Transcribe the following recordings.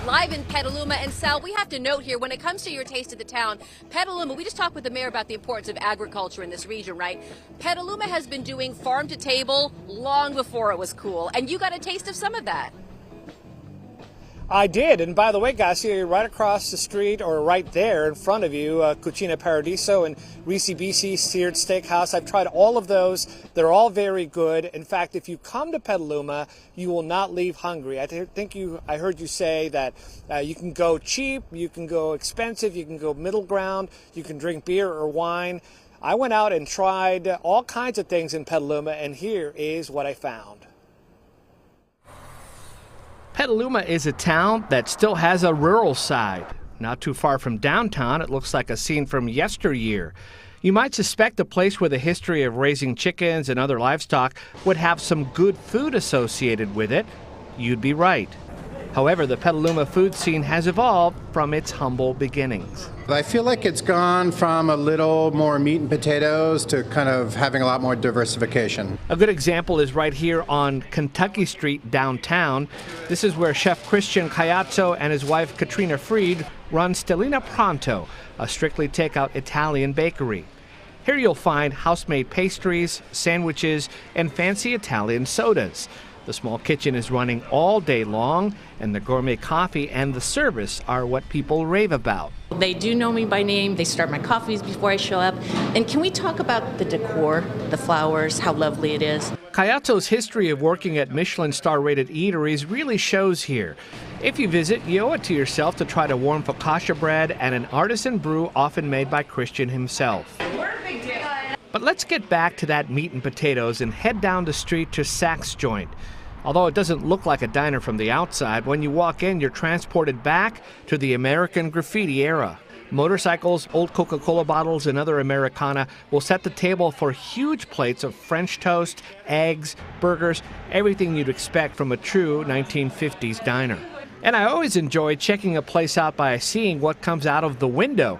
live in Petaluma. And Sal, we have to note here, when it comes to your taste of the town, Petaluma, we just talked with the mayor about the importance of agriculture in this region, right? Petaluma has been doing farm to table long before it was cool, and you got a taste of some of that. I did, and by the way, guys, you're right across the street, or right there in front of you, Cucina Paradiso and Reese BC Seared Steakhouse. I've tried all of those. They're all very good. In fact, if you come to Petaluma, you will not leave hungry. I heard you say that you can go cheap, you can go expensive, you can go middle ground, you can drink beer or wine. I went out and tried all kinds of things in Petaluma, and here is what I found. Petaluma is a town that still has a rural side. Not too far from downtown, it looks like a scene from yesteryear. You might suspect a place with a history of raising chickens and other livestock would have some good food associated with it. You'd be right. However, the Petaluma food scene has evolved from its humble beginnings. I feel like it's gone from a little more meat and potatoes to kind of having a lot more diversification. A good example is right here on Kentucky Street downtown. This is where Chef Christian Caiazzo and his wife Katrina Fried run Stellina Pronto, a strictly takeout Italian bakery. Here you'll find house-made pastries, sandwiches, and fancy Italian sodas. The small kitchen is running all day long, and the gourmet coffee and the service are what people rave about. They do know me by name. They start my coffees before I show up. And can we talk about the decor, the flowers, how lovely it is? Caiazzo's history of working at Michelin star-rated eateries really shows here. If you visit, you owe it to yourself to try the warm focaccia bread and an artisan brew often made by Christian himself. We're a big deal. But let's get back to that meat and potatoes and head down the street to Sachs Joint. Although it doesn't look like a diner from the outside, when you walk in, you're transported back to the American graffiti era. Motorcycles, old Coca-Cola bottles, and other Americana will set the table for huge plates of French toast, eggs, burgers, everything you'd expect from a true 1950s diner. And I always enjoy checking a place out by seeing what comes out of the window.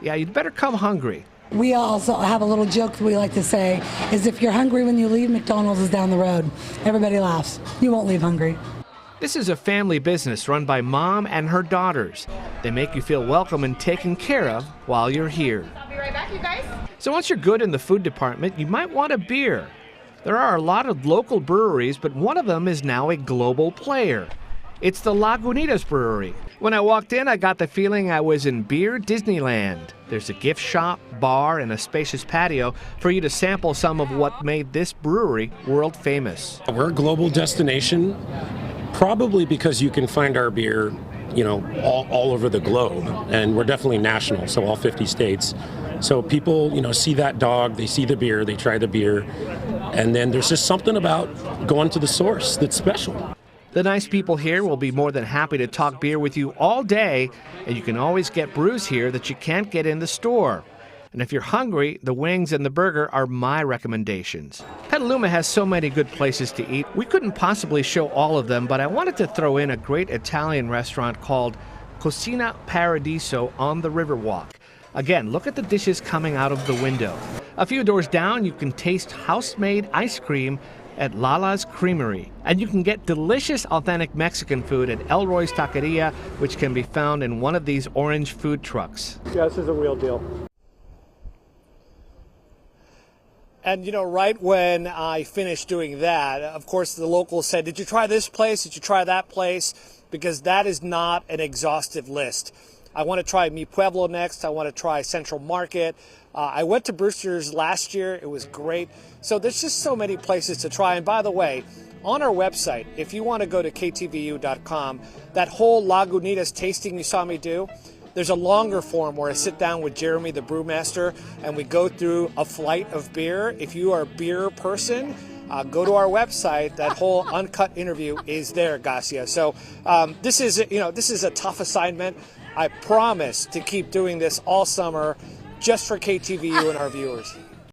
Yeah, you'd better come hungry. We also have a little joke that we like to say is if you're hungry when you leave, McDonald's is down the road. Everybody laughs. You won't leave hungry. This is a family business run by Mom and her daughters. They make you feel welcome and taken care of while you're here. I'll be right back, you guys. So once you're good in the food department, you might want a beer. There are a lot of local breweries, but one of them is now a global player. It's the Lagunitas Brewery. When I walked in, I got the feeling I was in beer Disneyland. There's a gift shop, bar, and a spacious patio for you to sample some of what made this brewery world famous. We're a global destination, probably because you can find our beer, all over the globe. And we're definitely national, so all 50 states. So people, see that dog, they see the beer, they try the beer, and then there's just something about going to the source that's special. The nice people here will be more than happy to talk beer with you all day, and you can always get brews here that you can't get in the store. And if you're hungry, the wings and the burger are my recommendations. Petaluma has so many good places to eat. We couldn't possibly show all of them, but I wanted to throw in a great Italian restaurant called Cucina Paradiso on the Riverwalk. Again, look at the dishes coming out of the window. A few doors down, you can taste house-made ice cream at Lala's Creamery. And you can get delicious, authentic Mexican food at Elroy's Taqueria, which can be found in one of these orange food trucks. Yeah, this is a real deal. And, right when I finished doing that, of course, the locals said, did you try this place? Did you try that place? Because that is not an exhaustive list. I want to try Mi Pueblo next. I want to try Central Market. I went to Brewster's last year. It was great. So there's just so many places to try. And by the way, on our website, if you want to go to KTVU.com, that whole Lagunitas tasting you saw me do, there's a longer form where I sit down with Jeremy, the brewmaster, and we go through a flight of beer. If you are a beer person, go to our website. That whole uncut interview is there, Garcia. So this is a tough assignment. I promise to keep doing this all summer just for KTVU and our viewers.